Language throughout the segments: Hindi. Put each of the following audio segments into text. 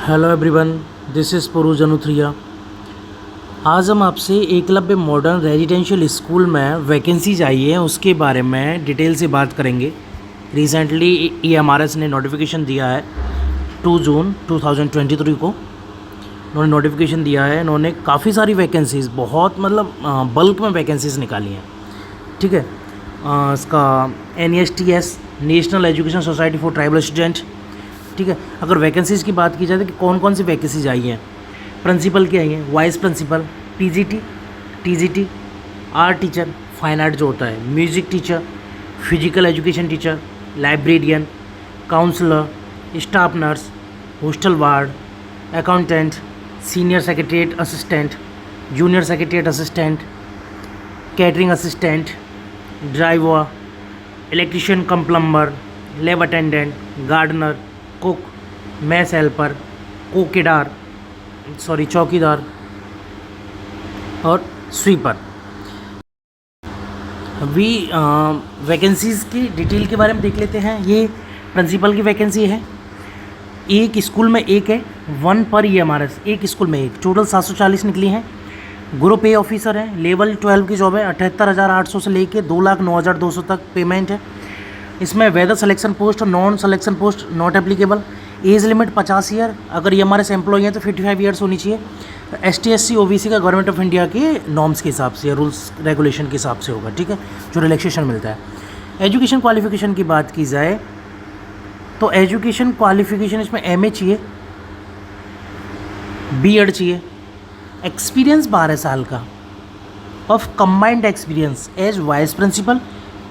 हेलो एवरीवन, दिस इज़ पुरुज अनुथ्रिया। आज हम आपसे एकलव्य मॉडर्न रेजिडेंशियल स्कूल में वैकेंसीज आई है उसके बारे में डिटेल से बात करेंगे। रिसेंटली EMRS ने नोटिफिकेशन दिया है 2 जून 2023 को। उन्होंने नोटिफिकेशन दिया है, इन्होंने काफ़ी सारी वैकेंसीज़, बहुत मतलब बल्क में वैकेंसीज़ निकाली हैं। ठीक है, इसका NESTS national education society for tribal student. ठीक है, अगर वैकेंसीज़ की बात की जाए तो कि कौन कौन सी वैकेंसीज आई हैं। प्रिंसिपल की आई हैं, vice principal, PGT, TGT, art teacher, fine art जो होता है, music teacher, physical education teacher, librarian, counsellor, staff nurse, hostel ward, accountant, senior secretariat assistant, junior secretariat assistant, catering assistant, driver, electrician cum plumber, lab attendant, gardener, cook, mess helper, चौकीदार और स्वीपर। अभी वैकेंसीज़ की डिटेल के बारे में देख लेते हैं। ये प्रिंसिपल की वैकेंसी है, एक स्कूल में एक है, 1 पर EMRS, एक स्कूल में एक, टोटल 740 निकली हैं। ग्रुप ए ऑफिसर है, लेवल 12 की जॉब है, 78,800 से लेके 2,09,200 तक पेमेंट है। इसमें वेदर सिलेक्शन पोस्ट और non selection post not applicable. Age limit 50 year, अगर EMRS एम्प्लॉई हैं तो 55 ईयर्स होनी चाहिए। ST SC OBC का गवर्नमेंट ऑफ इंडिया के नॉर्म्स के हिसाब से, रूल्स रेगुलेशन के हिसाब से होगा। ठीक है, जो रिलैक्सेशन मिलता है। एजुकेशन क्वालिफिकेशन की बात की जाए तो एजुकेशन क्वालिफिकेशन इसमें MA चाहिए, B.Ed चाहिए, एक्सपीरियंस 12 साल का of combined experience as vice principal,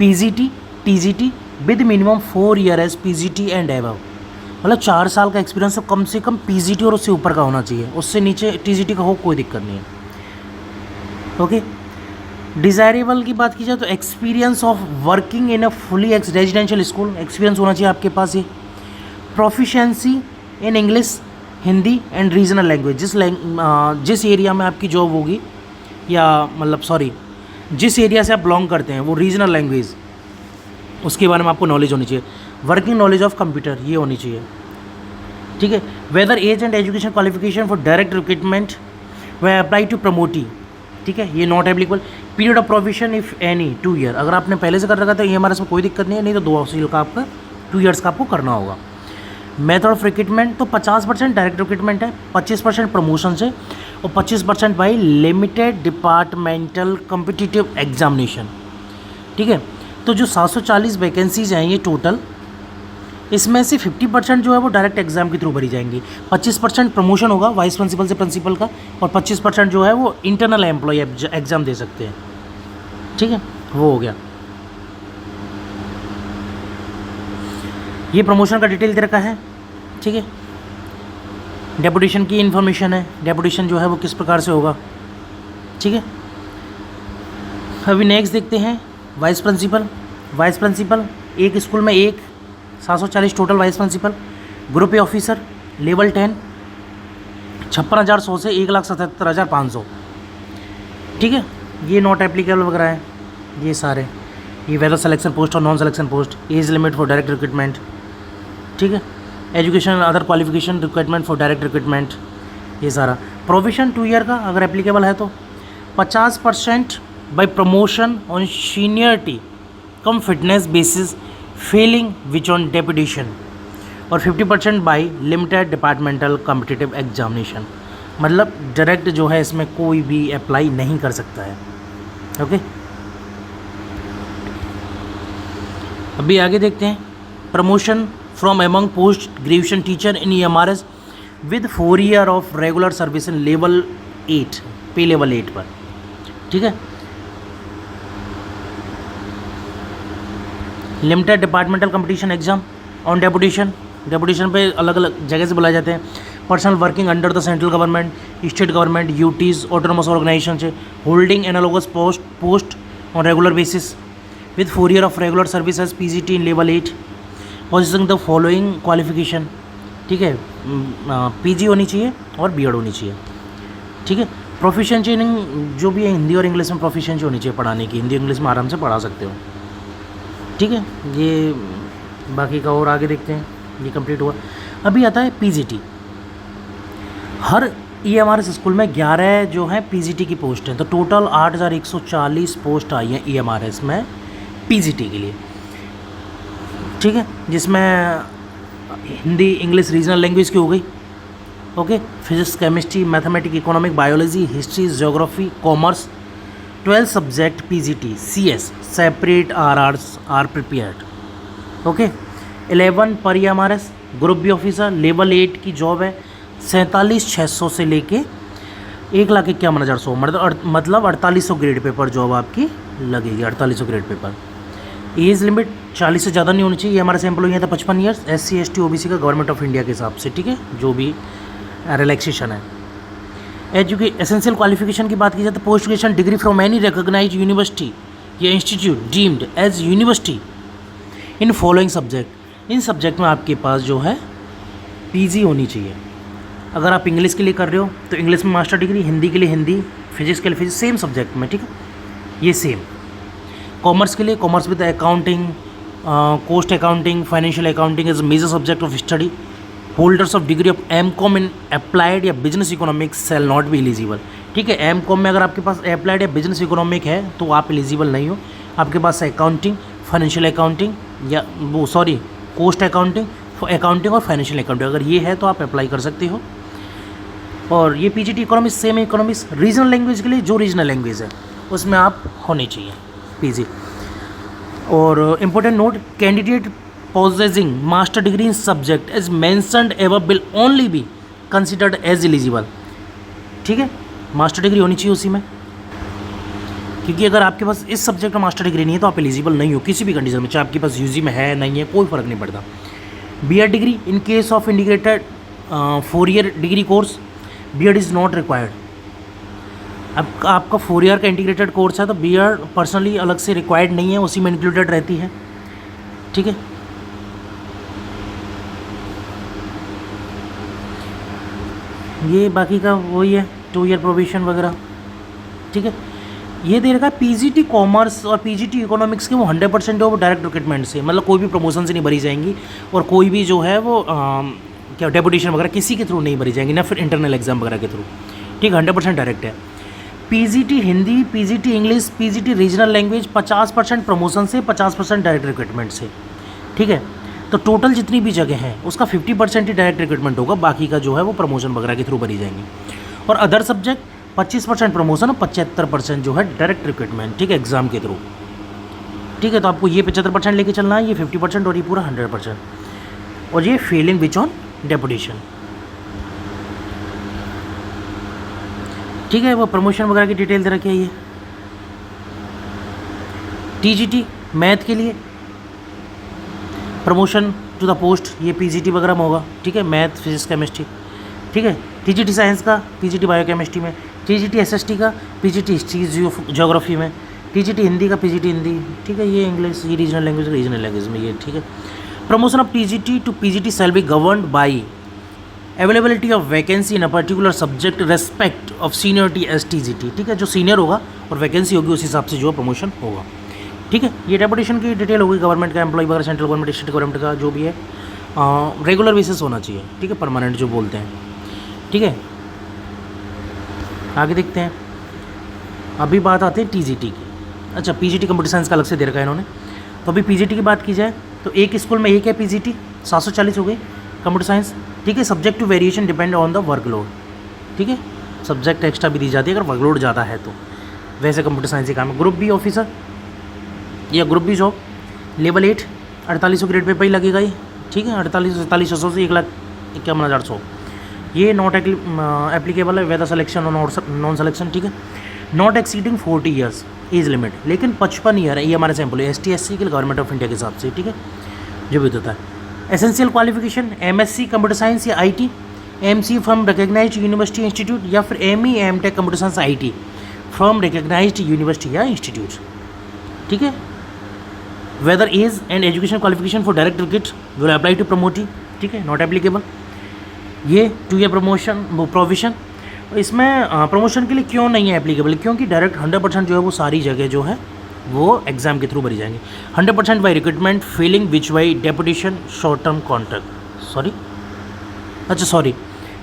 PGT, TGT with minimum 4 year as PGT and above. मतलब 4 साल का एक्सपीरियंस तो कम से कम PGT और उससे ऊपर का होना चाहिए, उससे नीचे TGT का हो कोई दिक्कत नहीं है। ओके, डिज़ायरेबल की बात की जाए तो experience of working in a fully residential school, experience होना चाहिए आपके पास। ये proficiency in English, Hindi and regional language, जिस एरिया में आपकी जॉब होगी, या मतलब जिस एरिया से आप बिलोंग करते हैं वो रीजनल लैंग्वेज, उसके बारे में आपको नॉलेज होनी चाहिए। वर्किंग नॉलेज ऑफ कंप्यूटर ये होनी चाहिए। ठीक है, whether age and education qualification for direct recruitment way apply to promotee. ठीक है, ये not applicable. Period of provision if any 2 year, अगर आपने पहले से कर रखा था EMRS में कोई दिक्कत नहीं है, नहीं तो 2 साल का आपका 2 ईयर्स का आपको करना होगा। मेथड ऑफ रिक्रूटमेंट तो 50% डायरेक्ट रिक्रूटमेंट है, 25% प्रमोशन से और 25% by limited departmental competitive examination. ठीक है, तो जो 740 वैकेंसीज हैं ये टोटल, इसमें से 50% जो है वो डायरेक्ट एग्ज़ाम के थ्रू भरी जाएंगी। 25% प्रमोशन होगा वाइस प्रिंसिपल से प्रिंसिपल का, और 25% जो है वो इंटरनल एम्प्लॉय एग्ज़ाम दे सकते हैं। ठीक है, वो हो गया। ये प्रमोशन का डिटेल दे रखा है। ठीक है, डेपुटेशन की इन्फॉर्मेशन है, डेपुटेशन जो है वो किस प्रकार से होगा। ठीक है, अभी नेक्स्ट देखते हैं वाइस प्रिंसिपल। वाइस प्रिंसिपल एक स्कूल में एक, 740 total vice principal. Group A officer level 10, 56,100 से 1,77,500। ठीक है, ये नॉट एप्लीकेबल वगैरह है ये सारे। ये वेदर सिलेक्शन पोस्ट और non selection post, age limit for direct recruitment. ठीक है, education other qualification requirement for direct recruitment, ये सारा। प्रोविजन 2 ईयर का अगर एप्लीकेबल है तो 50% by promotion on seniority come fitness basis Fehling which on deputation, और 50% by limited departmental competitive examination. मतलब डायरेक्ट जो है इसमें कोई भी अप्लाई नहीं कर सकता है। ओके, अभी आगे देखते हैं। Promotion from among post graduation teacher in EMRS with 4 year of regular service in level 8, pay level 8 पर। ठीक है, limited departmental competition exam on deputation, deputation पे अलग अलग जगह से बुलाए जाते हैं। Personal working under the central government, state government, UTs, autonomous organisation से, holding analogous post on regular basis with 4 year of regular service as PGT in level 8, position the following qualification. ठीक है, PG होनी चाहिए और B.Ed होनी चाहिए। ठीक है, प्रोफिशिएंसी इन जो भी है हिंदी और इंग्लिश में प्रोफिशिएंसी होनी चाहिए पढ़ाने की, हिंदी इंग्लिश में आराम से पढ़ा सकते हो। ठीक है, ये बाकी का और आगे देखते हैं। ये कंप्लीट हुआ। अभी आता है PGT। हर EMRS स्कूल में 11 जो हैं PGT की पोस्ट हैं, तो टोटल 8,140 पोस्ट आई हैं EMRS में PGT के लिए, ठीक है, जिसमें हिंदी इंग्लिश रीजनल लैंग्वेज की हो गई, okay, physics chemistry mathematics economic biology history geography commerce, 12 subject PGT CS separate are prepared, okay. 11 पर EMRS group B officer level 8 की जॉब है, 47,600 से लेके 1,51,400 मतलब 4800 ग्रेड पेपर जॉब आपकी लगेगी, 4800 ग्रेड पेपर। एज लिमिट 40 से ज़्यादा नहीं होनी चाहिए। हमारे एम्प्लॉई है तो 55 ईयर्स, SC ST OBC का गवर्नमेंट ऑफ इंडिया के हिसाब से, ठीक है, जो भी रिलैक्सेशन है। एसेंशियल क्वालिफिकेशन की बात की जाए तो post graduation degree from any recognised university या institute deemed as university in following subject. इन सब्जेक्ट में आपके पास जो है PG होनी चाहिए। अगर आप इंग्लिश के लिए कर रहे हो तो इंग्लिश में मास्टर डिग्री, हिंदी के लिए हिंदी, फिजिक्स के लिए फिजिक्स, सेम सब्जेक्ट में, ठीक है, ये सेम। कॉमर्स के लिए commerce with accounting, cost accounting, financial accounting as major subject of study. Holders of degree of M.Com in applied या business economics shall not be eligible, ठीक है। M.Com में अगर आपके पास अप्लाइड या बिजनेस इकोनॉमिक है तो आप एलिजिबल नहीं हो। आपके पास अकाउंटिंग, फाइनेंशियल अकाउंटिंग या कॉस्ट अकाउंटिंग और फाइनेंशियल अकाउंटिंग अगर ये है तो आप अप्लाई कर सकते हो। और ये PGT economics same economics. Regional language के लिए जो रीजनल लैंग्वेज है उसमें आप होने चाहिए PG। और important note, candidate possessing master degree in subject as mentioned above will only be considered as eligible, ठीक है, मास्टर डिग्री होनी चाहिए उसी में, क्योंकि अगर आपके पास इस सब्जेक्ट में मास्टर डिग्री नहीं है तो आप एलिजिबल नहीं हो किसी भी कंडीशन में, चाहे आपके पास UG में है नहीं है कोई फ़र्क नहीं पड़ता। BEd degree in case of indicated 4 year degree course BEd is not required. अब आपका 4 ईयर का इंटीग्रेटेड कोर्स है तो BEd पर्सनली अलग से रिक्वायर्ड नहीं है, उसी में इंक्लूडेड रहती है, ठीक है। ये बाकी का वही है, 2 ईयर प्रोविशन वगैरह, ठीक है। ये दे रखा है PGT कॉमर्स और PGT इकोनॉमिक्स के वो 100% वो डायरेक्ट रिक्रूटमेंट से, मतलब कोई भी प्रमोशन से नहीं भरी जाएंगी और कोई भी जो है वो क्या डेपुटेशन वगैरह किसी के थ्रू नहीं भरी जाएंगी, ना फिर इंटरनल एग्जाम वगैरह के थ्रू, ठीक, 100% डायरेक्ट है। PGT Hindi, PGT English, PGT regional language 50% promotion से, 50% डायरेक्ट रिक्रूटमेंट से, ठीक है। तो टोटल जितनी भी जगह हैं उसका 50% ही डायरेक्ट रिक्रूटमेंट होगा, बाकी का जो है वो प्रमोशन वगैरह के थ्रू भरी जाएंगी। और अदर सब्जेक्ट 25% प्रमोशन और 75% जो है डायरेक्ट रिक्रूटमेंट, ठीक है, एग्जाम के थ्रू, ठीक है। तो आपको ये 75% लेके चलना है, ये 50% और ये पूरा 100%, और ये फेलिंग विच ऑन डेपुटेशन, ठीक है। वो प्रमोशन वगैरह की डिटेल दे रखी है। ये TGT मैथ के लिए प्रमोशन टू द पोस्ट, ये PGT वगैरह में होगा, ठीक है, मैथ फिजिक्स केमिस्ट्री, ठीक है। TGT साइंस का PGT बायोकेमिस्ट्री में, TGT SST का PGT हिस्ट्री ज्योग्राफी में, TGT हिंदी का PGT हिंदी, ठीक है। ये इंग्लिश, ये रीजनल लैंग्वेज में ये, ठीक है। Promotion of TGT to PGT shall be governed by availability of vacancy in a particular subject respect of seniority as TGT, ठीक है। जो सीनियर होगा और वैकेंसी होगी उस हिसाब से जो प्रमोशन होगा, ठीक है। ये डेपुटेशन की डिटेल होगी, गवर्नमेंट का एम्प्लॉय वगैरह, सेंट्रल गवर्नमेंट स्टेट गवर्नमेंट का जो भी है, रेगुलर बेसिस होना चाहिए, ठीक है, परमानेंट जो बोलते हैं, ठीक है। आगे देखते हैं, अभी बात आती है TGT की। अच्छा, PGT कंप्यूटर साइंस का अलग से दे रखा है इन्होंने। तो अभी PGT की बात की जाए तो एक स्कूल में एक है PGT, 740 हो गई कंप्यूटर साइंस, ठीक है। Subject to variation depend on the workload, ठीक है, सब्जेक्ट एक्स्ट्रा भी दी जाती है अगर वर्कलोड ज़्यादा है तो, वैसे कंप्यूटर साइंस ही काम है। ग्रुप बी ऑफिसर या group B job level 8 4800 grade pay ही लगेगा ये, ठीक है। 48,600 से 1,51,400 ये नॉट एप्लीकेबल है वेदर सिलेक्शन और नॉन सिलेक्शन, ठीक है। Not exceeding 40 years age limit, लेकिन 55 ईयर है ये हमारे एम्प्लॉय ST SC के गवर्नमेंट ऑफ इंडिया के हिसाब से, ठीक है, जो भी होता है। Essential qualification MSc computer science या IT, MC from recognised university institute, या फिर ME M.Tech computer science IT from recognised university या इंस्टीट्यूट, ठीक है। Whether age and education qualification for direct recruit will apply to promotee, ठीक है, नॉट एप्लीकेबल। ये 2 ईयर प्रमोशन प्रोविजन, इसमें प्रमोशन के लिए क्यों नहीं है एप्लीकेबल, क्योंकि डायरेक्ट 100% जो है वो सारी जगह जो है वो एग्जाम के थ्रू भरी जाएंगी। 100% by recruitment, failing which by deputation, short term contract,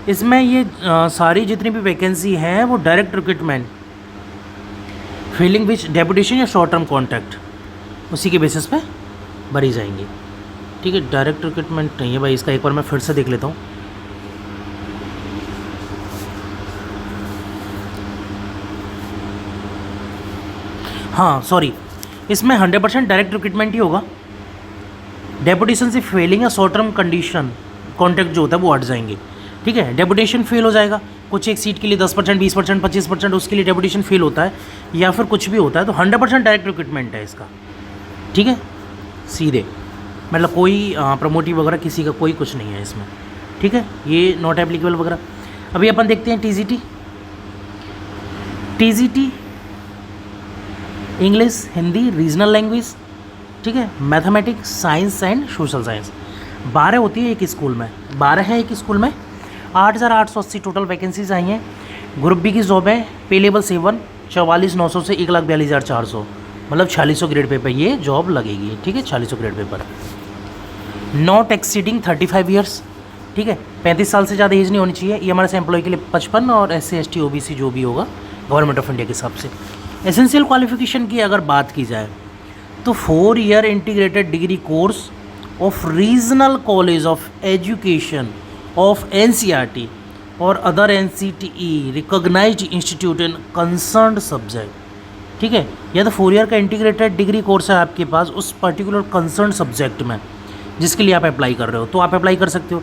इसमें ये सारी जितनी भी वैकेंसी हैं वो डायरेक्ट रिक्रूटमेंट, फिलिंग विच डेपुटेशन या शॉर्ट टर्म कॉन्ट्रैक्ट, उसी के बेसिस पे भरी जाएंगी। ठीक है, डायरेक्ट रिक्रूटमेंट नहीं है भाई, इसका एक बार मैं फिर से देख लेता हूँ। हाँ सॉरी, इसमें 100% डायरेक्ट रिक्रूटमेंट ही होगा। डेपुटेशन से फेलिंग या शॉर्ट टर्म कंडीशन कॉन्ट्रैक्ट जो होता है वो हट जाएंगे। ठीक है, डेपुटेशन फेल हो जाएगा, कुछ एक सीट के लिए 10%, 20%, 25% उसके लिए डेपुटेशन फेल होता है, या फिर कुछ भी होता है, तो 100% डायरेक्ट रिक्रूटमेंट है इसका। ठीक है, सीधे, मतलब कोई प्रमोटिव वगैरह किसी का कोई कुछ नहीं है इसमें। ठीक है, ये नॉट एप्लीकेबल वगैरह। अभी अपन देखते हैं TGT. TGT English, Hindi, regional language, ठीक है, mathematics, science and social science. 12 होती है एक स्कूल में, 12 है एक स्कूल में। 8,880 टोटल वैकेंसीज आई हैं। ग्रुप बी की जॉब है, पे लेवल 7, 44,900 से 1,42,400, मतलब 4600 ग्रेड पे ये जॉब लगेगी। ठीक है, 4600 ग्रेड पे पर। Not exceeding 35 years. ठीक है, 35 साल से ज़्यादा एज नहीं होनी चाहिए। ये हमारे से एम्प्लॉय के लिए 55 और SC ST OBC जो भी होगा गवर्नमेंट ऑफ इंडिया के हिसाब से। एसेंशियल क्वालिफिकेशन की अगर बात की जाए तो 4 year integrated degree course of regional college of education of NCERT और अदर NCTE रिकॉग्नाइज्ड इंस्टीट्यूट इन कंसर्न्ड सब्जेक्ट। ठीक है, या तो 4 ईयर का इंटीग्रेटेड डिग्री कोर्स है आपके पास उस पर्टिकुलर कंसर्न सब्जेक्ट में जिसके लिए आप अप्लाई कर रहे हो, तो आप अप्लाई कर सकते हो।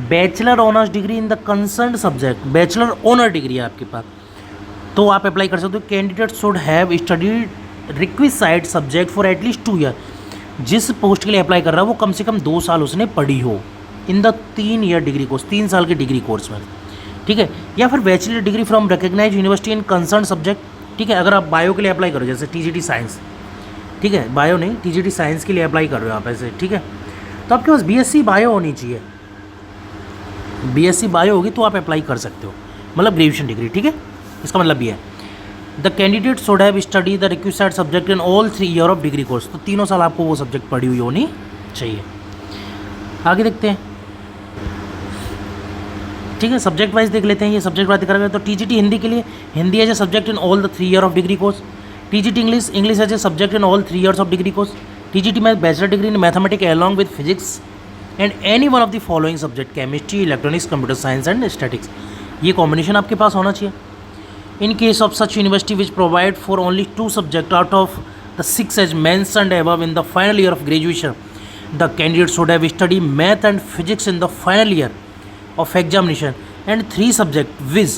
Bachelor honours degree in the concern subject, bachelor honour degree है आपके पास, तो आप अप्लाई कर सकते हो। Candidate should have studied requisite subject for at least 2 year. जिस पोस्ट के लिए अप्लाई कर रहा है वो कम से कम 2 साल उसने पढ़ी हो in the 3 year degree course, 3 साल के डिग्री कोर्स में। ठीक है, या फिर bachelor degree from recognise university in concern subject. ठीक है, अगर आप बायो के लिए अप्लाई करो जैसे TGT साइंस, ठीक है, बायो नहीं TGT साइंस के लिए अप्लाई कर रहे हो आप ऐसे, ठीक है, तो आपके पास BSc बायो होनी चाहिए। BSc बायो होगी तो आप अप्लाई कर सकते हो, मतलब ग्रेजुएशन डिग्री। ठीक है, इसका मतलब ये है the candidate should have study the requisite subject in all 3 year of degree course, तो 3 साल आपको वो सब्जेक्ट पढ़ी हुई होनी चाहिए। आगे देखते हैं। ठीक है, सब्जेक्ट वाइज देख लेते हैं। ये सब्जेक्ट वाइज करेंगे तो TGT हिंदी के लिए Hindi as a subject in all the 3 year of degree course. TGT English, English as a subject in all 3 years of degree course. TGT में bachelor degree in mathematics along with physics and any one of the following subject, chemistry, electronics, computer science and statics. ये कॉम्बिनेशन आपके पास होना चाहिए। In case of such university which provide for only 2 subjects out of the 6 as mentioned above in the final year of graduation, the candidate should have studied math and physics in the final year of examination and 3 subjects viz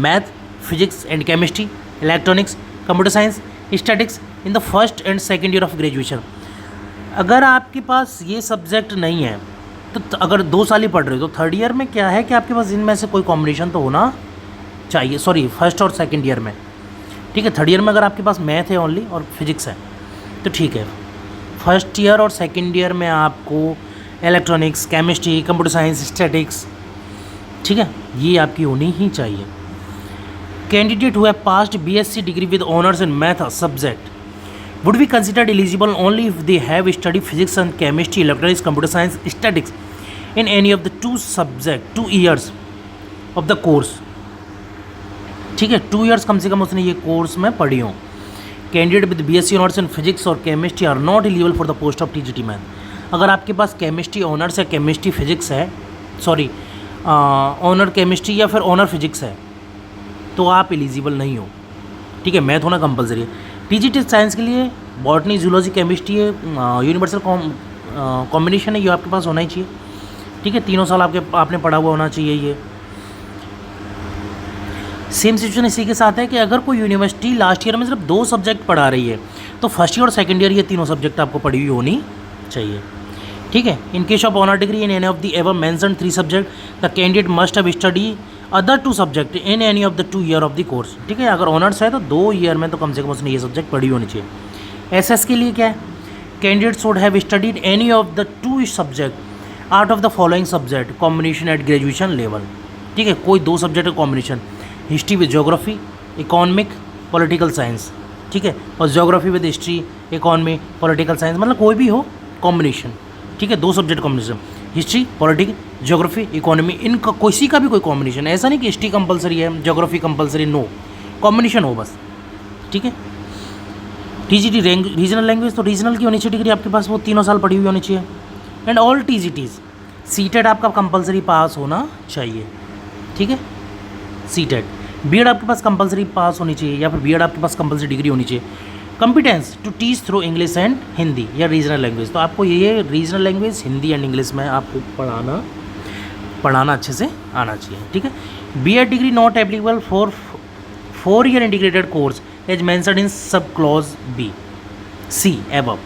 math, physics and chemistry, electronics, computer science, statistics in the first and second year of graduation। अगर आपके पास ये सब्जेक्ट नहीं है तो अगर 2 साल ही पढ़ रहे हो तो थर्ड ईयर में क्या है कि आपके पास इनमें से कोई कॉम्बिनेशन तो होना चाहिए। सॉरी, फर्स्ट और सेकंड ईयर में। ठीक है, थर्ड ईयर में अगर आपके पास मैथ है ओनली और फिजिक्स है तो ठीक है। फर्स्ट ईयर और सेकंड ईयर में आपको electronics, chemistry, computer science, statics, ठीक है, ये आपकी होनी ही चाहिए। Candidate who have passed BSc degree with honours in math subject would be considered eligible only if they have study physics and chemistry, electronics, computer science, statics in any of the 2 subject 2 years of the course. ठीक है, 2 ईयर्स कम से कम उसने ये कोर्स में पढ़ी हो। Candidate with BSc honours in physics और chemistry are not eligible for the post of TGT math. अगर आपके पास केमिस्ट्री ऑनर्स है, केमिस्ट्री फिजिक्स है, सॉरी ऑनर केमिस्ट्री या फिर ऑनर फिजिक्स है तो आप एलिजिबल नहीं हो। ठीक है, मैथ होना कंपलसरी है। TGT साइंस के लिए botany, zoology, chemistry universal combination है, ये आपके पास होना ही चाहिए। ठीक है, 3 साल आपने पढ़ा हुआ होना चाहिए। ये सेम सिचुएशन इसी के साथ है कि अगर कोई यूनिवर्सिटी लास्ट ईयर में सिर्फ 2 सब्जेक्ट पढ़ा रही है तो फर्स्ट ईयर और सेकंड ईयर ये 3 सब्जेक्ट आपको पढ़ी हुई होनी चाहिए। ठीक है, in case of honour degree in any of the ever mentioned 3 subject the candidate must have study other 2 subject in any of the 2 year of the course. ठीक है, अगर ऑनर्स है तो 2 ईयर में तो कम से कम उसने ये सब्जेक्ट पढ़ी होनी चाहिए। SS के लिए क्या है, candidate should have studied any of the 2 subject out of the following subject combination at graduation level. ठीक है, कोई 2 सब्जेक्ट का combination, history with geography, economic, political science. ठीक है, और geography with history, economy, political science, मतलब कोई भी हो कॉम्बिनेशन। ठीक है, 2 subject combination. History, politics, geography, economy, इनका किसी का भी कोई कॉम्बिनेशन, ऐसा नहीं कि हिस्ट्री कंपलसरी है ज्योग्राफी कंपलसरी, नो, कॉम्बिनेशन हो बस, ठीक है। टीजीटी रीजनल लैंग्वेज, तो रीजनल की होनी चाहिए डिग्री आपके पास, वो 3 साल पढ़ी हुई होनी चाहिए। एंड ऑल टीजीटीज, सीटेट आपका कंपलसरी पास होना चाहिए, ठीक है, सीटेट। बीएड आपके पास कंपलसरी पास होनी चाहिए, या फिर बीएड आपके पास कंपलसरी डिग्री होनी चाहिए। Competence to teach through English and Hindi या रीजनल लैंग्वेज, तो आपको ये regional language Hindi and English में आपको पढ़ाना अच्छे से आना चाहिए, ठीक है। BEd degree not applicable for 4 year integrated course as mentioned in sub clause B C above,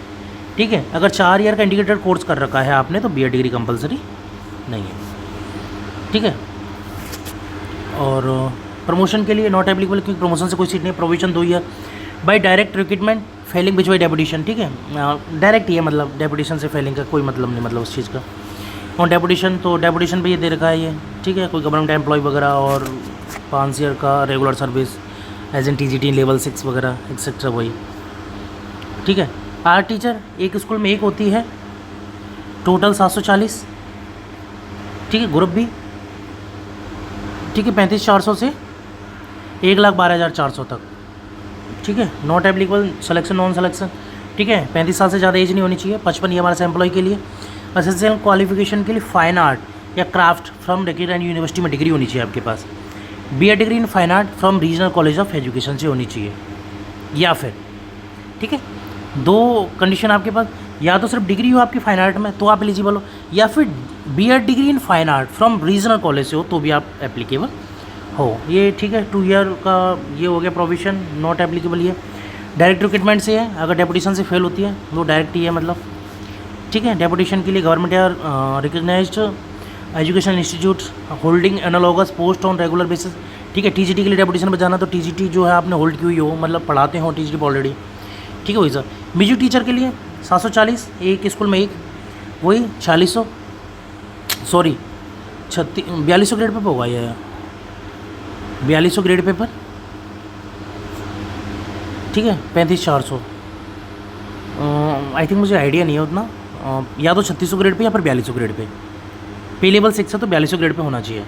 ठीक है। अगर 4 ईयर का इंटीग्रेटेड कोर्स कर रखा है आपने तो बीएड डिग्री कंपलसरी नहीं है, ठीक है। और प्रमोशन के लिए नॉट एप्लीकेबल, क्योंकि प्रमोशन से कोई सीट नहीं। Provision 2 year by direct recruitment failing which by deputation, ठीक है, डायरेक्ट ही है, मतलब डेपुटेशन से फेलिंग का कोई मतलब नहीं, मतलब उस चीज़ का। और डेपुटेशन, तो डेपुटेशन पे ये दे रखा है ये, ठीक है, कोई गवर्नमेंट एम्प्लॉय वगैरह, और 5 ईयर का regular service as an TGT level 6 वगैरह एक्सेट्रा, वही, ठीक है। आर्ट टीचर एक स्कूल में एक होती है, टोटल 740, ठीक है, ग्रुप भी, ठीक है, 35,400 से 1,12,400 तक, ठीक है। Not applicable selection non selection, ठीक है, 35 साल से ज़्यादा एज नहीं होनी चाहिए। 55 ये हमारे एम्प्लॉय के लिए। एसेंशियल क्वालिफिकेशन के लिए फाइन आर्ट या क्राफ्ट फ्रॉम रिकग्नाइज्ड यूनिवर्सिटी में डिग्री होनी चाहिए आपके पास। BEd degree in fine art from regional college of education से होनी चाहिए, या फिर, ठीक है, 2 कंडीशन आपके पास, या तो सिर्फ डिग्री हो आपकी फाइन आर्ट में तो आप एलिजिबल हो, या फिर BEd degree in fine art from regional college से हो तो भी आप एप्लीकेबल हो, ये ठीक है। 2 ईयर का ये हो गया प्रोविजन, नॉट एप्लीकेबल ये। डायरेक्ट रिक्रूटमेंट से है, अगर डेपुटेशन से फेल होती है वो डायरेक्ट ही है, मतलब, ठीक है। डेपुटेशन के लिए गवर्नमेंट या recognised education institute holding analogous post on regular basis, ठीक है। टीजीटी के लिए डेपुटेशन पर जाना तो टीजीटी जो है आपने होल्ड की हुई हो, मतलब पढ़ाते हो टीजीटी ऑलरेडी, ठीक है, वही सर। म्यूजिक टीचर के लिए 740, एक स्कूल में एक, वही 4600, सॉरी 4200 ग्रेड पेपर होगा ये, 4200 ग्रेड पेपर, ठीक है, 35,400, आई थिंक मुझे आइडिया नहीं है उतना, या तो 3600 ग्रेड पे या फिर 4200 ग्रेड पे लेवल 6 है तो 4200 ग्रेड पे होना चाहिए,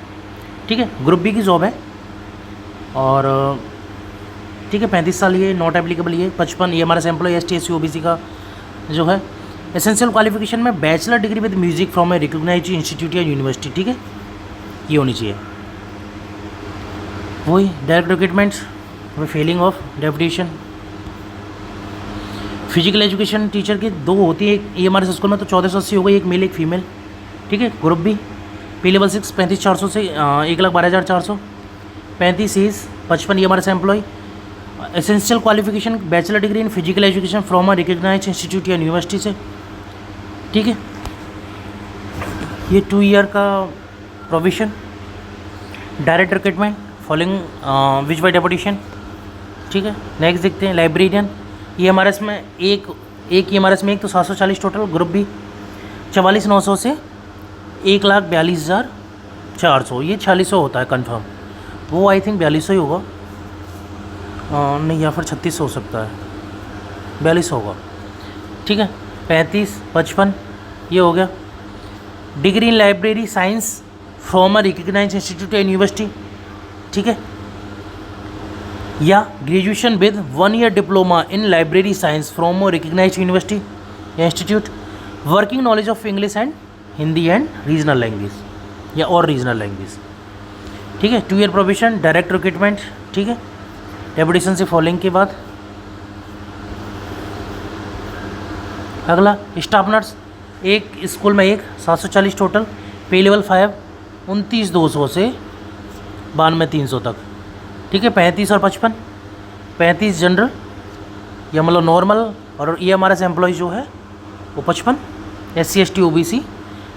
ठीक है। ग्रुप बी की जॉब है, और ठीक है, 35 साल ये नॉट एप्लीकेबल, ये 55 ये हमारा एम्प्लॉय ST SC OBC का जो है। एसेंशियल क्वालिफिकेशन में bachelor degree with music from a recognised institute या यूनिवर्सिटी, ठीक है, ये होनी चाहिए। वही डायरेक्ट रिक्रूटमेंट में failing of deputation. Physical education teacher की 2 होती है, एक ये हमारे स्कूल में तो 1480 हो गई, एक मेल एक फीमेल, ठीक है। ग्रुप बी पे लेवल 6 35,400 से 1,12,400, 35 ईज 55 ये हमारे से employ. Essential qualification bachelor degree in physical education from a recognised institute या यूनिवर्सिटी से, ठीक है। ये 2 ईयर का provision. Direct recruitment following which by deputation, ठीक है। नेक्स्ट देखते हैं लाइब्रेरियन, ये हमारे इसमें एक ये हमारे इसमें एक तो 740 टोटल। ग्रुप बी 44,900 से 1,42,400, ये 4600 होता है कंफर्म, वो आई थिंक 4200 ही होगा, नहीं, या फिर 3600 हो सकता है, 4200 होगा, ठीक है। 35 55 ये हो गया। Degree in library science from a recognised institute या यूनिवर्सिटी, ठीक है, या graduation with 1 year diploma in library science from a recognised university या institute. Working knowledge of English and Hindi and regional language या और रीजनल लैंग्वेज, ठीक है। 2 ईयर प्रोविजन। डायरेक्ट रिक्रूटमेंट, ठीक है, डेपुटेशन से फॉलोइंग के बाद। अगला स्टाफ नर्स, एक स्कूल में एक 740 टोटल, पे लेवल 5 29,200 से 92,300 तक, ठीक है। 35 और 55, 35 जनरल या मतलब नॉर्मल, और ये हमारा से एम्प्लॉय जो है वो 55 SC ST OBC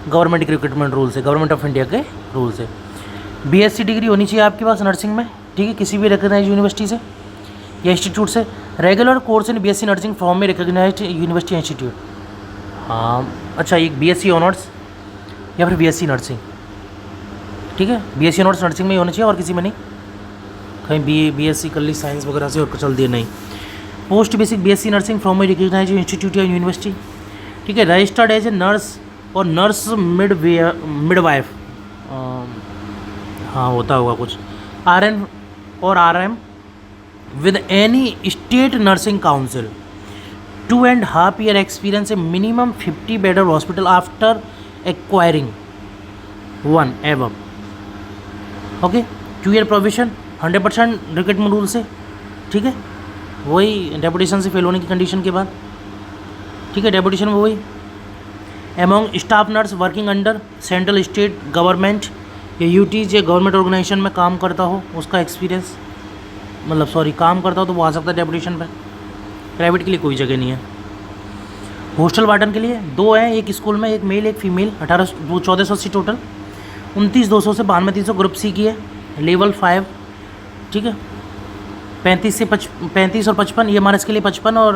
गवर्नमेंट के रिक्रूटमेंट रूल से, गवर्नमेंट ऑफ इंडिया के रूल से। BSc डिग्री होनी चाहिए आपके पास नर्सिंग में, ठीक है, किसी भी रिकग्नाइज यूनिवर्सिटी से या इंस्टीट्यूट से। Regular course in BSc nursing from में रिकग्नाइज्ड यूनिवर्सिटी इंस्टीट्यूट, हाँ, अच्छा, एक BSc ऑनर्स या फिर BSc नर्सिंग, ठीक है। BSc ऑनर्स नर्सिंग में ही होना चाहिए और किसी में नहीं, कहीं BSc कर ली साइंस वगैरह से और चल दिए, नहीं। Post basic BSc nursing from a recognised institute या यूनिवर्सिटी, ठीक है। रजिस्टर्ड एज ए नर्स और नर्स मिडवाइफ, हाँ होता होगा कुछ, RN और RM with any state nursing council, 2.5 year experience, a minimum 50 bedded hospital after acquiring one above. Okay, 2 year provision, 100% recruitment rule से, ठीक है, वही डेपुटेशन से फेल होने की कंडीशन के बाद, ठीक है, डेपुटेशन में वही among staff nurse working under central state government या यूटीज या गवर्नमेंट ऑर्गेनाइजेशन में काम करता हो, उसका एक्सपीरियंस, मतलब सॉरी काम करता हो तो वो आ सकता है डेपुटेशन पे। प्राइवेट के लिए कोई जगह नहीं है। हॉस्टल वार्डन के लिए 2 हैं, एक स्कूल में, एक मेल एक फीमेल, 1480 टोटल, 29,200 से 92,300 ग्रुप सी की है, लेवल 5, ठीक है, 35 और 55, ये हमारे इसके लिए 55 और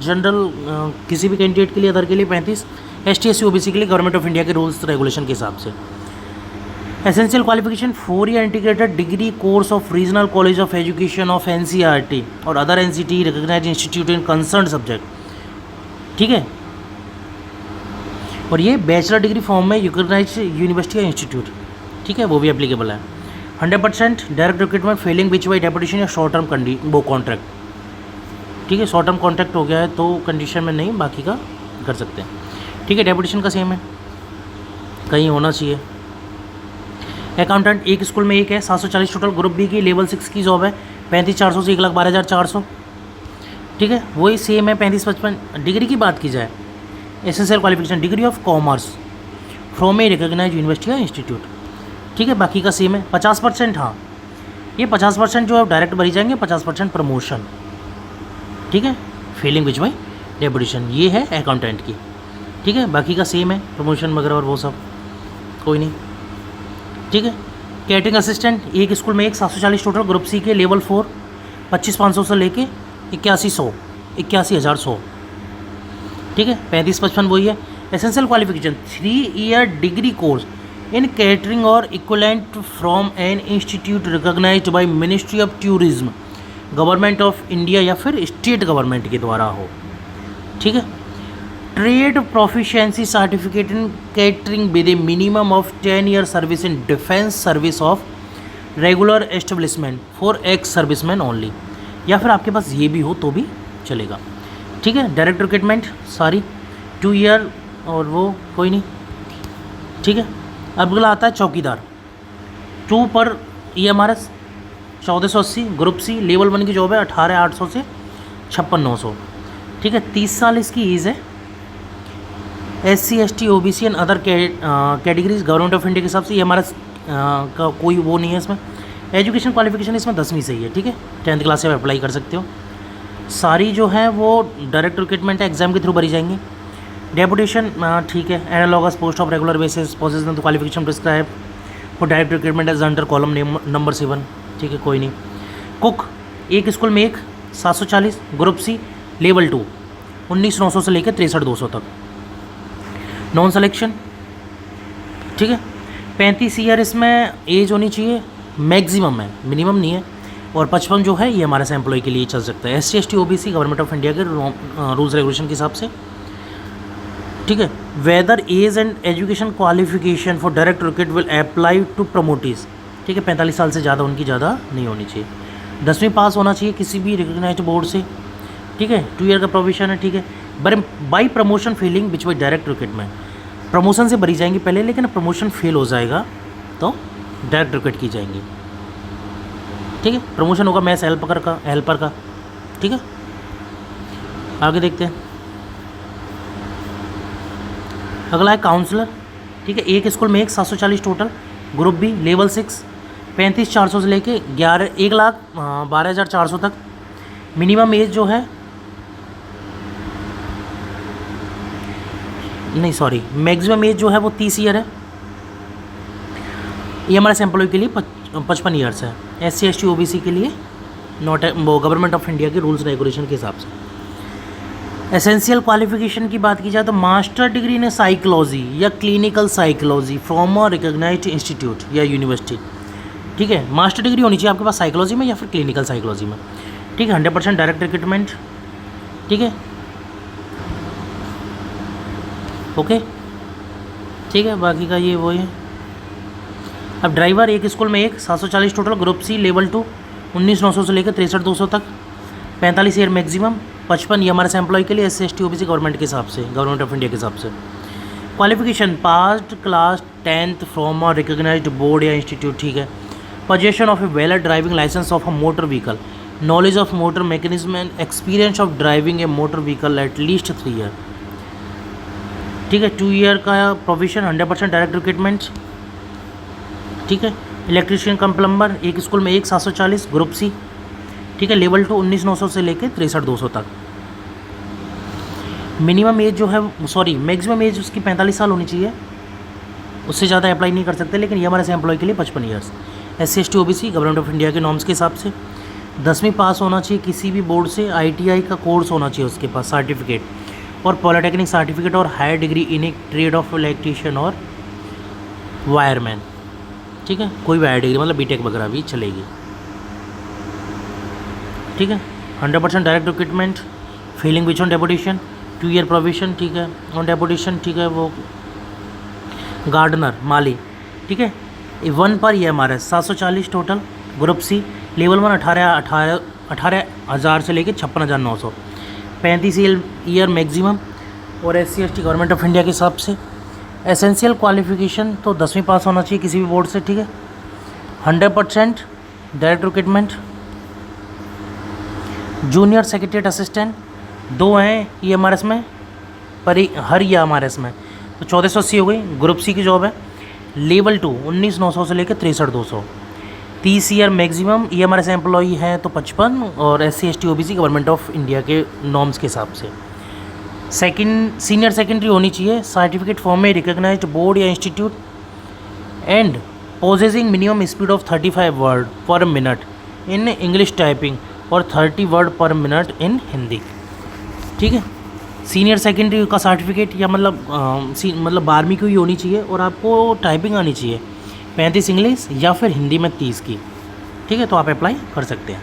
जनरल किसी भी कैंडिडेट के लिए अदर के लिए 35, ST SC OBC के लिए गवर्नमेंट ऑफ इंडिया के रूल्स रेगुलेशन के हिसाब से। Essential qualification 4 year integrated degree course of regional college of education of NCERT और other NCT recognised institute in concern subject, ठीक है, और ये बैचलर डिग्री फॉर्म में रिकग्नाइज्ड यूनिवर्सिटी या इंस्टीट्यूट, ठीक है, वो भी एप्लीकेबल है। 100% direct recruitment failing which by deputation या शॉर्ट टर्म वो कॉन्ट्रैक्ट, ठीक है, शॉर्ट टर्म कॉन्ट्रैक्ट हो गया है तो कंडीशन में नहीं, बाकी का कर सकते हैं, ठीक है। डेपुटेशन का सेम है, कहीं होना चाहिए। अकाउंटेंट एक स्कूल में एक है, 740 टोटल, ग्रुप बी की लेवल 6 की जॉब है, 35,400 से 1,12,400, ठीक है, वही सेम है। 35-55 डिग्री की बात की जाए, essential qualification degree of commerce from a recognised university या इंस्टीट्यूट, ठीक है, बाकी का सेम है। 50%, हाँ ये 50% जो है डायरेक्ट भरी जाएंगे, 50% प्रमोशन, ठीक है, फेलिंग विच बाई डेपुटेशन, ये है अकाउंटेंट की, ठीक है, बाकी का सेम है, प्रमोशन वगैरह और वो सब कोई नहीं, ठीक है। कैटरिंग असिस्टेंट एक स्कूल में एक, 740 टोटल, ग्रुप सी के लेवल 4, 25,500 से लेके 81,100, ठीक है, 35-55 वही है। Essential qualification 3 year degree course in catering और equivalent from an institute recognised by ministry of tourism, government of India या फिर स्टेट गवर्नमेंट के द्वारा हो, ठीक है। Trade proficiency certificate in catering with a minimum of 10 year service in defence service of regular establishment for ex serviceman only, या फिर आपके पास ये भी हो तो भी चलेगा, ठीक है। डायरेक्ट रिक्रूटमेंट सारी 2 ईयर और वो कोई नहीं, ठीक है। अब अगला आता है चौकीदार 2 पर, ये हमारा 1480, ग्रुप सी लेवल 1 की जॉब है, 18,800 से 56,900, ठीक है, 30 साल इसकी एज है। SC ST OBC and other categories government of India के हिसाब से, ये हमारा का कोई वो नहीं है इसमें। एजुकेशन क्वालिफिकेशन इसमें 10वीं से ही है, ठीक है, 10th क्लास से आप अप्लाई कर सकते हो। सारी जो है वो डायरेक्ट रिक्रूटमेंट है, एग्जाम के थ्रू भरी जाएंगी। डेपुटेशन ठीक है, analogous post of regular basis possession qualification prescribe for direct recruitment as under column number 7, ठीक है, कोई नहीं। कुक एक स्कूल में एक, 740, ग्रुप सी लेवल 2, 19,900 से लेकर 63,200 तक, नॉन सिलेक्शन, ठीक है। 35 ईयर इसमें एज होनी चाहिए, मैक्सिमम है, मिनिमम नहीं है, और 55 जो है ये हमारे से एम्प्लॉय के लिए चल सकता है। SC ST OBC government of India के रूल्स रेगुलेशन के हिसाब से, ठीक है। Whether age and education qualification for direct recruit will apply to promotees, ठीक है, 45 साल से ज़्यादा उनकी ज़्यादा नहीं होनी चाहिए। 10वीं पास होना चाहिए किसी भी रिकग्नाइज्ड बोर्ड से, ठीक है, 2 ईयर का प्रोविजन है, ठीक है। By promotion Fehling which by direct recruitment, promotion से भरी जाएंगी पहले, लेकिन प्रमोशन फेल हो जाएगा तो डायरेक्ट रिक्रूट की जाएंगी, ठीक है। प्रमोशन होगा मैथ्स हेल्पर का, ठीक है। आगे देखते हैं, अगला है काउंसलर, ठीक है, एक स्कूल में एक, 740 टोटल, ग्रुप बी लेवल 6, 35,400 से लेके 1,12,400 तक, मिनिमम एज जो है, नहीं सॉरी, मैक्सिमम एज जो है वो 30 ईयर है। ये हमारे एम्प्लॉय के लिए 55 ईयर्स है। SC ST OBC के लिए नॉट वो गवर्नमेंट ऑफ इंडिया के रूल्स रेगुलेशन के हिसाब से। एसेंशियल क्वालिफिकेशन की बात की जाए तो मास्टर डिग्री इन साइकोलॉजी या clinical psychology from a recognised institute या यूनिवर्सिटी, ठीक है, मास्टर डिग्री होनी चाहिए आपके पास साइकोलॉजी में या फिर क्लिनिकल साइकोलॉजी में, ठीक है। 100% डायरेक्ट रिक्रूटमेंट, ठीक है, ओके। ठीक है, बाकी का ये वो है। अब ड्राइवर एक स्कूल में एक 740 टोटल, ग्रुप सी लेवल 2 19,900 से लेकर 63,200 तक, 45 ईयर मैक्सिमम, 55 ये हमारे एम्प्लॉय के लिए SC ST OBC गवर्नमेंट के हिसाब से, गवर्नमेंट ऑफ इंडिया के हिसाब से। Qualification passed class 10th from a recognised board या इंस्टीट्यूट, ठीक है। Possession of a valid driving licence of a motor vehicle, knowledge of motor mechanism and experience of driving a motor vehicle at least 3 year, ठीक है। 2 ईयर का प्रोविजन, 100% डायरेक्ट रिक्रूटमेंट, ठीक है। इलेक्ट्रीशियन कम प्लम्बर एक स्कूल में एक 740 ग्रुप सी, ठीक है। लेवल 2 19,900 से लेकर 63,200 तक। मिनिमम एज जो है मैक्सिमम एज उसकी 45 साल होनी चाहिए, उससे ज़्यादा अप्लाई नहीं कर सकते, लेकिन ये हमारे से एम्प्लॉय के लिए 55 years. SC ST OBC government of India के नॉर्म्स के हिसाब से 10वीं पास होना चाहिए किसी भी बोर्ड से, ITI का कोर्स होना चाहिए उसके पास सर्टिफिकेट, और पॉलिटेक्निक सर्टिफिकेट और higher degree in a trade of electrician और वायरमैन, ठीक है। कोई भी हायर डिग्री मतलब BTech वगैरह भी चलेगी, ठीक है। 100% direct recruitment, feeling which on deputation, 2 year provision, ठीक है, ऑन डेपुटेशन, ठीक है। वो गार्डनर माली, ठीक है। 1 पर ये हमारा 740 टोटल, ग्रुप सी लेवल 1 18,000 से लेकर 56,900, 35 ईयर मैक्सिमम, और SC ST government of India के हिसाब से। एसेंशियल क्वालिफिकेशन तो 10वीं पास होना चाहिए किसी भी बोर्ड से, ठीक है। 100% direct recruitment. Junior secretariat assistant 2 हैं EMRS में, पर हर EMRS में, तो 1480 हो गई। ग्रुप सी की जॉब है, लेवल 2 19,900 से लेकर 63,200, 30 ईयर मैक्सिमम, EMRS एम्प्लॉई हैं तो 55, और SC ST OBC government of India के नॉर्म्स के हिसाब से। सीनियर सेकेंडरी होनी चाहिए, सर्टिफिकेट फॉर्म में रिकॉग्नाइज्ड बोर्ड या institute, and possessing minimum speed of 35 word पर मिनट इन इंग्लिश टाइपिंग और 30 वर्ड पर मिनट इन हिंदी, ठीक है। सीनियर सेकेंडरी का सर्टिफिकेट या मतलब 12वीं की होनी चाहिए, और आपको टाइपिंग आनी चाहिए 35 इंग्लिश या फिर हिंदी में 30 की, ठीक है। तो आप अप्लाई कर सकते हैं।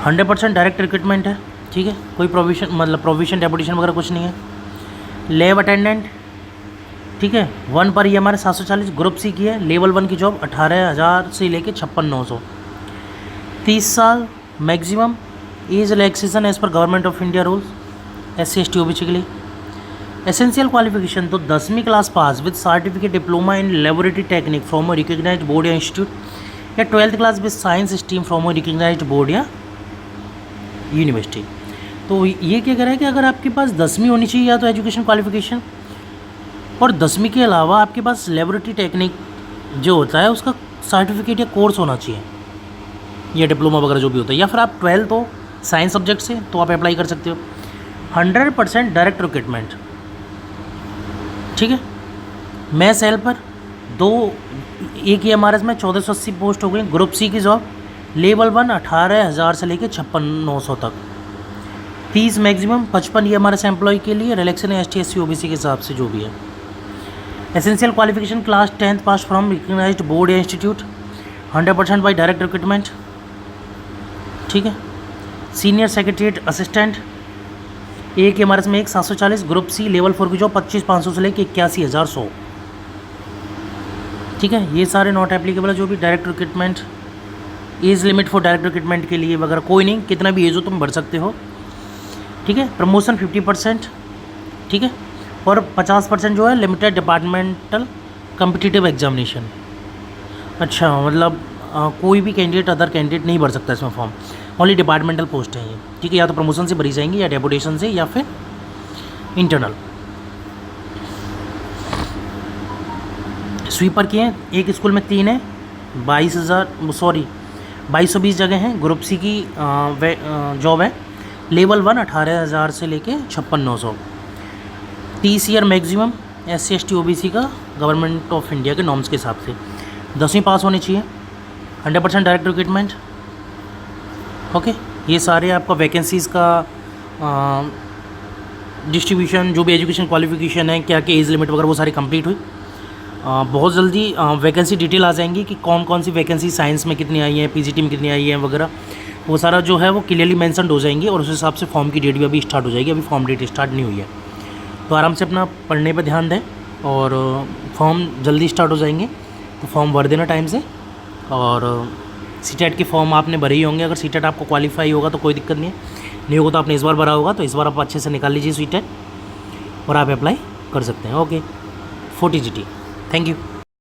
100% डायरेक्ट रिक्रूटमेंट है, ठीक है। कोई प्रोविजन डेपुटेशन वगैरह कुछ नहीं है। लैब अटेंडेंट, ठीक है, 1 पर ये हमारे 740 ग्रुप सी की है, लेवल 1 की जॉब 18,000 से लेके 56,900, 30 साल maximum, age relaxation as per government of India rules, SC ST OBC के लिए। एसेंशियल क्वालिफिकेशन तो 10वीं class pass with certificate diploma in laboratory technique from a recognised board या इंस्टीट्यूट, या 12th class with science stream from a recognised board या यूनिवर्सिटी। तो ये क्या कह रहा है कि अगर आपके पास 10वीं होनी चाहिए या तो एजुकेशन क्वालिफिकेशन, और 10वीं के अलावा आपके पास लेबोरेटरी टेक्निक जो होता है उसका सर्टिफिकेट या कोर्स होना चाहिए, या डिप्लोमा वगैरह जो भी होता है, या फिर आप 12th हो साइंस सब्जेक्ट से तो आप अप्लाई कर सकते हो। 100% डायरेक्ट रिक्रूटमेंट, ठीक है। मैं सेल पर एक EMRS में 1480 पोस्ट हो गई। ग्रुप सी की जॉब, लेवल 1 18,000 से लेकर 56,900 तक, 30 मैक्सिमम, 55 EMRS एम्प्लॉय के लिए, रिलैक्सेशन ST SC OBC के हिसाब से जो भी है। Essential qualification class 10th pass from recognised board या इंस्टीट्यूट, 100% बाई डायरेक्ट रिक्रूटमेंट, ठीक है। सीनियर सेक्रेटरीट असिस्टेंट एक EMRS में एक 740, ग्रुप सी लेवल 4 की जॉब 25,500 से लेकर 81,100, ठीक है। ये सारे नॉट एप्लीकेबल है जो भी direct recruitment. Age limit for direct recruitment के लिए वगैरह कोई नहीं, कितना भी एज हो तुम भर सकते हो, ठीक है। प्रमोशन 50%, ठीक है, और 50% जो है लिमिटेड डिपार्टमेंटल कम्पिटिटिव एग्जामिनेशन। अच्छा, मतलब कोई भी कैंडिडेट अदर कैंडिडेट नहीं भर सकता इसमें फॉर्म, ओनली डिपार्टमेंटल पोस्ट है ये, ठीक है। या तो प्रमोशन से भरी जाएंगी, या डेपुटेशन से, या फिर इंटरनल। स्वीपर की हैं एक स्कूल में 3 है, 2220 जगह हैं। ग्रुप सी की जॉब है, लेवल 1 18,000 से लेके 56,900, 30 year maximum, SC ST OBC का गवर्नमेंट ऑफ इंडिया के नॉर्म्स के हिसाब से। 10वीं पास होनी चाहिए। 100% डायरेक्ट रिक्रूटमेंट, ओके। ये सारे आपका वैकेंसीज़ का डिस्ट्रीब्यूशन, जो भी एजुकेशन क्वालिफिकेशन है, क्या क्या एज लिमिट वगैरह, वो सारी कंप्लीट हुई। बहुत जल्दी वैकेंसी डिटेल आ जाएंगी कि कौन कौन सी वैकेंसी साइंस में कितनी आई हैं, PGT में कितनी आई हैं वगैरह, वो सारा जो है वो क्लियरली मेंशन्ड हो जाएंगी, और उस हिसाब से फॉर्म की डेट भी अभी स्टार्ट हो जाएगी। अभी फॉर्म डेट स्टार्ट नहीं हुई है, तो आराम से अपना पढ़ने पे ध्यान दें और फॉर्म जल्दी स्टार्ट हो जाएंगे, तो फॉर्म भर देना टाइम से। और सीटेट के फॉर्म आपने भरे ही होंगे, अगर सीटेट आपको क्वालिफाई होगा तो कोई दिक्कत नहीं होगा तो आपने इस बार भरा होगा, तो इस बार आप अच्छे से निकाल लीजिए सीटेट और आप अप्लाई कर सकते हैं। Okay, 4 TGT। Thank you.